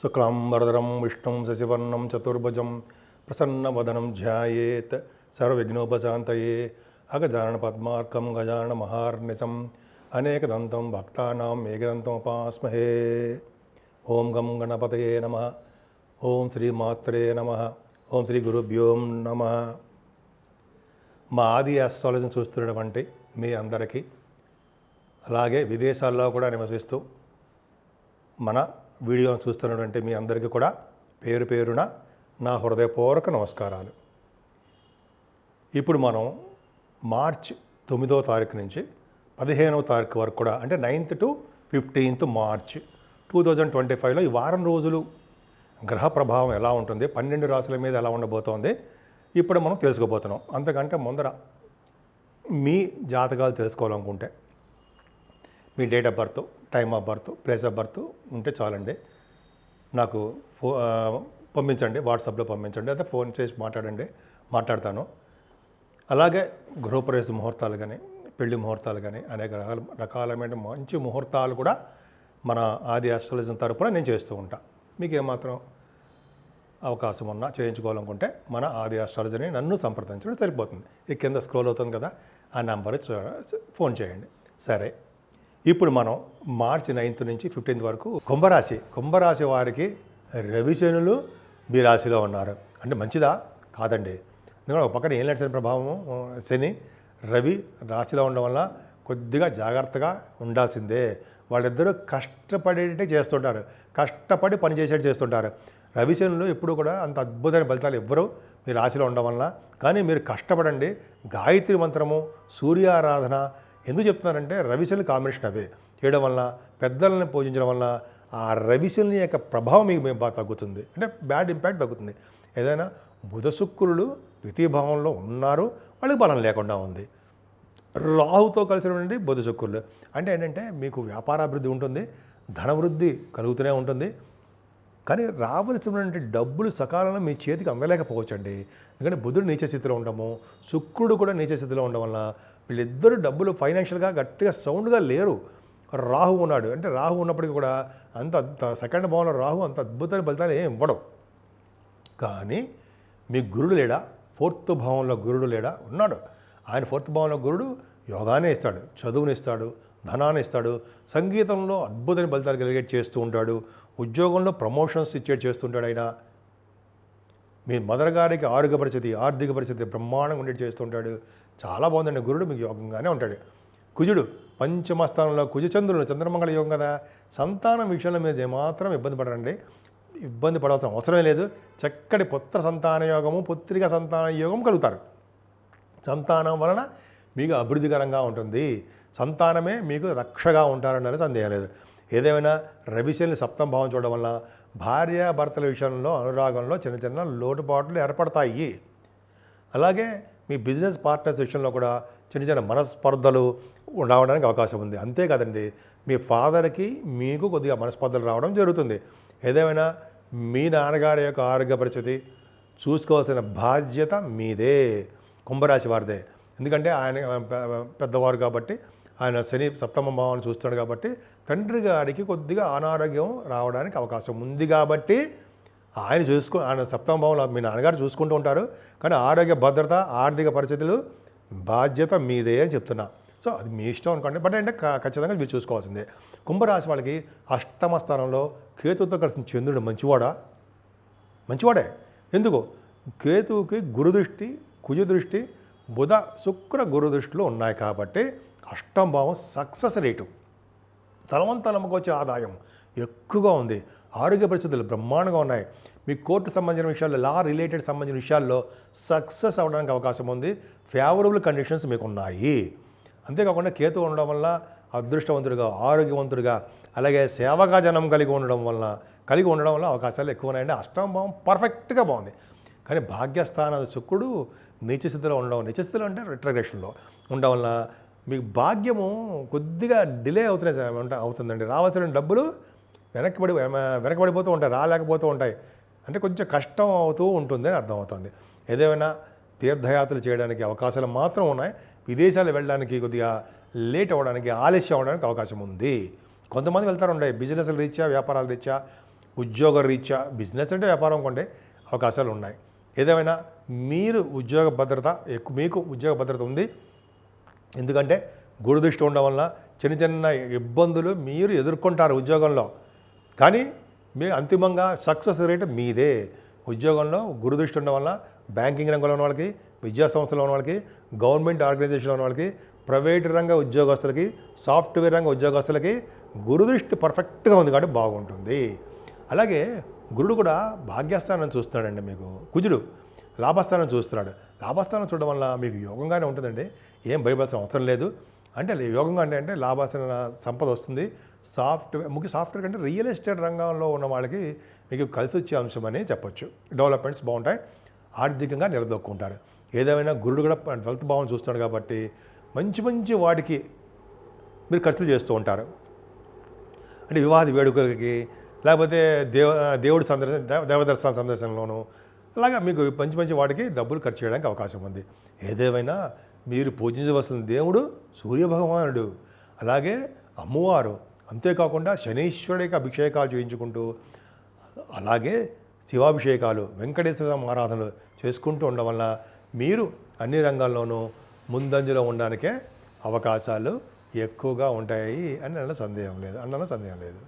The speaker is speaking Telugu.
శుక్లాంబరధరం విష్ణుం శశివర్ణం చతుర్భుజం ప్రసన్నవదనం ధ్యాయేత్ సర్వవిఘ్నోపశాంతయే అగజానన పద్మార్కం గజానన మహార్నిశం అనేకదంతం భక్తానాం ఏకదంతం ఉపాస్మహే. ఓం గం గణపతయే నమః. ఓం శ్రీ మాత్రే నమః. ఓం శ్రీ గురుభ్యో నమః. మా ఆది ఆస్ట్రాలజీని చూస్తున్నటువంటి మీ అందరికీ, అలాగే విదేశాల్లో కూడా నివసిస్తూ మన వీడియోను చూస్తున్నటువంటి మీ అందరికీ కూడా పేరు పేరున నా హృదయపూర్వక నమస్కారాలు. ఇప్పుడు మనం మార్చ్ 9వ తారీఖు నుంచి 15వ తారీఖు వరకు కూడా, అంటే 9th to 15th మార్చ్ 2025లో ఈ వారం రోజులు గ్రహ ప్రభావం ఎలా ఉంటుంది, 12 రాశుల మీద ఎలా ఉండబోతోంది ఇప్పుడు మనం తెలుసుకోబోతున్నాం. అంతకంటే ముందర మీ జాతకాలు తెలుసుకోవాలనుకుంటే మీ date of birth, time of birth, place of birth ఉంటే చాలండి. నాకు పంపించండి, వాట్సాప్లో పంపించండి, అయితే ఫోన్ చేసి మాట్లాడతాను. అలాగే గృహప్రవేశ ముహూర్తాలు కానీ, పెళ్లి ముహూర్తాలు కానీ, అనేక రకాలమైన మంచి ముహూర్తాలు కూడా మన ఆది ఆస్ట్రాలజీ తరపున నేను చేస్తూ ఉంటాను. మీకు ఏమాత్రం అవకాశం ఉన్నా చేయించుకోవాలనుకుంటే మన ఆది ఆస్ట్రాలజీని నన్ను సంప్రదించడం సరిపోతుంది. ఈ కింద స్క్రోల్ అవుతుంది కదా, ఆ నెంబర్ ఫోన్ చేయండి. సరే, ఇప్పుడు మనం మార్చి 9th నుంచి 15th వరకు కుంభరాశి వారికి రవిశనులు మీ రాశిలో ఉన్నారు. అంటే మంచిదా? కాదండి. ఎందుకంటే ఒక పక్కన ఏలినాటి శని ప్రభావం, శని రవి రాశిలో ఉండడం వల్ల కొద్దిగా జాగ్రత్తగా ఉండాల్సిందే. వాళ్ళిద్దరూ కష్టపడేటే చేస్తుంటారు, కష్టపడి పని చేసేటి చేస్తుంటారు. రవిశనులు ఎప్పుడు కూడా అంత అద్భుతమైన ఫలితాలు ఇవ్వరు మీ రాశిలో ఉండడం వల్ల. కానీ మీరు కష్టపడండి. గాయత్రి మంత్రము, సూర్యారాధన ఎందుకు చెప్తున్నానంటే రవిశని కాంబినేషన్ అవే చేయడం వల్ల, పెద్దలను పూజించడం వల్ల ఆ రవిశని యొక్క ప్రభావం మీకు బాగా తగ్గుతుంది, అంటే బ్యాడ్ ఇంపాక్ట్ తగ్గుతుంది. ఏదైనా బుధ శుక్రులు ద్వితీయ భావంలో ఉన్నారు, వాళ్ళకి బలం లేకుండా ఉంది. రాహుతో కలిసినటువంటి బుధ శుక్రులు అంటే ఏంటంటే మీకు వ్యాపారాభివృద్ధి ఉంటుంది, ధనవృద్ధి కలుగుతూనే ఉంటుంది. కానీ రావలసినటువంటి డబ్బులు సకాలంలో మీ చేతికి అందలేకపోవచ్చండి. ఎందుకంటే బుధుడు నీచ స్థితిలో ఉండము, శుక్రుడు కూడా నీచ స్థితిలో ఉండడం వల్ల వీళ్ళిద్దరు డబ్బులు ఫైనాన్షియల్గా గట్టిగా సౌండ్గా లేరు. రాహు ఉన్నాడు, అంటే రాహు ఉన్నప్పటికీ కూడా అంత సెకండ్ భావంలో రాహు అంత అద్భుతమైన ఫలితాలు ఏం ఇవ్వడం. కానీ మీ గురుడు లేడా? 4th భావంలో గురుడు లేడా? ఉన్నాడు. ఆయన 4th భావంలో గురుడు యోగానే ఇస్తాడు, చదువుని ఇస్తాడు, ధనాన్ని ఇస్తాడు, సంగీతంలో అద్భుతమైన ఫలితాలు కలిగేట్ చేస్తూ ఉంటాడు, ఉద్యోగంలో ప్రమోషన్స్ ఇచ్చేట్ చేస్తుంటాడు. ఆయన మీ మదర్ గారికి ఆర్థిక పరిస్థితి బ్రహ్మాండంగా ఉండేది చేస్తుంటాడు. చాలా బాగుందండి. గురుడు మీకు యోగంగానే ఉంటాడు. కుజుడు పంచమస్థానంలో కుజచంద్రుడు, చంద్రమంగళ యోగం కదా. సంతానం విషయంలో మీరు ఏమాత్రం ఇబ్బంది పడరండి, ఇబ్బంది పడాల్సిన అవసరమే లేదు. చక్కటి పుత్ర సంతాన యోగము, పుత్రిక సంతాన యోగం కలుగుతారు. సంతానం వలన మీకు అభివృద్ధికరంగా ఉంటుంది. సంతానమే మీకు రక్షగా ఉంటారన్నది సందేహం లేదు. ఏదేమైనా రవిశని 7వ భావం చూడడం వల్ల భార్యాభర్తల విషయంలో, అనురాగంలో చిన్న చిన్న లోటుపాట్లు ఏర్పడతాయి. అలాగే మీ బిజినెస్ పార్ట్నర్స్ విషయంలో కూడా చిన్న చిన్న మనస్పర్ధలు రావడానికి అవకాశం ఉంది. అంతేకాదండి, మీ ఫాదర్కి మీకు కొద్దిగా మనస్పర్ధలు రావడం జరుగుతుంది. ఏదేమైనా మీ నాన్నగారి యొక్క ఆరోగ్య పరిస్థితి చూసుకోవాల్సిన బాధ్యత మీదే, కుంభరాశి వారిదే. ఎందుకంటే ఆయన పెద్దవారు కాబట్టి, ఆయన శని 7వ భావాన్ని చూస్తున్నాడు కాబట్టి తండ్రి గారికి కొద్దిగా అనారోగ్యం రావడానికి అవకాశం ఉంది. కాబట్టి ఆయన 7వ భావంలో మీ నాన్నగారు చూసుకుంటూ ఉంటారు. కానీ ఆరోగ్య భద్రత, ఆర్థిక పరిస్థితులు బాధ్యత మీదే అని చెప్తున్నా. సో అది మీ ఇష్టం అనుకోండి, బట్ అంటే ఖచ్చితంగా మీరు చూసుకోవాల్సిందే. కుంభరాశి వాళ్ళకి 8వ స్థానంలో కేతువుతో కలిసిన చంద్రుడు మంచివాడే. ఎందుకు? కేతువుకి గురుదృష్టి, కుజ దృష్టి, బుధ శుక్ర గురు దృష్టిలో ఉన్నాయి కాబట్టి 8వ భావం సక్సెస్ రేటు, తలవంతలమ్మకు వచ్చే ఆదాయం ఎక్కువగా ఉంది. ఆరోగ్య పరిస్థితులు బ్రహ్మాండంగా ఉన్నాయి. మీ కోర్టు సంబంధించిన విషయాల్లో, లా రిలేటెడ్ సంబంధించిన విషయాల్లో సక్సెస్ అవ్వడానికి అవకాశం ఉంది. ఫేవరబుల్ కండిషన్స్ మీకు ఉన్నాయి. అంతేకాకుండా కేతు ఉండడం వల్ల అదృష్టవంతుడిగా, ఆరోగ్యవంతుడిగా, అలాగే సేవగా జనం కలిగి ఉండడం వల్ల అవకాశాలు ఎక్కువ ఉన్నాయండి. 8వ భావం పర్ఫెక్ట్గా బాగుంది. కానీ భాగ్యస్థాన శుక్రుడు నీచస్థితిలో అంటే రిట్రగ్రేషన్లో ఉండడం వల్ల మీకు భాగ్యము కొద్దిగా డిలే అవుతుందండి. రావాల్సిన డబ్బులు వెనకబడిపోతూ ఉంటాయి, రాలేకపోతూ ఉంటాయి. అంటే కొంచెం కష్టం అవుతూ ఉంటుంది అని అర్థమవుతుంది. ఏదేమైనా తీర్థయాత్రలు చేయడానికి అవకాశాలు మాత్రం ఉన్నాయి. విదేశాలు వెళ్ళడానికి కొద్దిగా లేట్ అవ్వడానికి, ఆలస్యం అవ్వడానికి అవకాశం ఉంది. కొంతమంది వెళ్తారు, బిజినెస్ రీత్యా, వ్యాపారాల రీత్యా ఉద్యోగ రీత్యా బిజినెస్ అంటే వ్యాపారం కొంటే అవకాశాలు ఉన్నాయి. ఏదేమైనా మీరు ఉద్యోగ భద్రత మీకు ఉద్యోగ భద్రత ఉంది. ఎందుకంటే గురు దృష్టి ఉండడం వల్ల చిన్న చిన్న ఇబ్బందులు మీరు ఎదుర్కొంటారు ఉద్యోగంలో, కానీ మీ అంతిమంగా సక్సెస్ రేట్ మీదే. ఉద్యోగంలో గురు దృష్టి ఉండడం వల్ల బ్యాంకింగ్ రంగంలో ఉన్న వాళ్ళకి, విద్యా సంస్థలో ఉన్న వాళ్ళకి, గవర్నమెంట్ ఆర్గనైజేషన్లో ఉన్న వాళ్ళకి, ప్రైవేట్ రంగ ఉద్యోగస్తులకి, సాఫ్ట్వేర్ రంగ ఉద్యోగస్తులకి గురు దృష్టి పర్ఫెక్ట్గా ఉంది కాబట్టి బాగుంటుంది. అలాగే గురుడు కూడా భాగ్యస్థానం చూస్తున్నాడండి. మీకు కుజుడు లాభస్థానం చూస్తున్నాడు. లాభస్థానం చూడడం వల్ల మీకు యోగంగానే ఉంటుందండి, ఏం భయపడాల్సిన అవసరం లేదు. అంటే యోగంగా అంటే లాభాస్థాన సంపద వస్తుంది. సాఫ్ట్వేర్ కంటే రియల్ ఎస్టేట్ రంగంలో ఉన్న వాళ్ళకి మీకు కలిసి వచ్చే అంశం అని చెప్పొచ్చు. డెవలప్మెంట్స్ బాగుంటాయి, ఆర్థికంగా నిలదొక్కుంటారు. ఏదేమైనా గురుడు కూడా 12th భావం చూస్తున్నాడు కాబట్టి మంచి వాటికి మీరు ఖర్చులు చేస్తూ ఉంటారు. అంటే వివాహ వేడుకలకి, లేకపోతే దేవుడి దేవదర్శనాల సందర్శనలోనూ అలాగా మీకు మంచి వాటికి డబ్బులు ఖర్చు చేయడానికి అవకాశం ఉంది. ఏదేమైనా మీరు పూజించవలసిన దేవుడు సూర్యభగవానుడు, అలాగే అమ్మవారు, అంతేకాకుండా శనీశ్వరుడికి అభిషేకాలు చేయించుకుంటూ, అలాగే శివాభిషేకాలు, వెంకటేశ్వర ఆరాధనలు చేసుకుంటూ ఉండడం వల్ల మీరు అన్ని రంగాల్లోనూ ముందంజలో ఉండడానికే అవకాశాలు ఎక్కువగా ఉంటాయి అని అన్న సందేహం లేదు.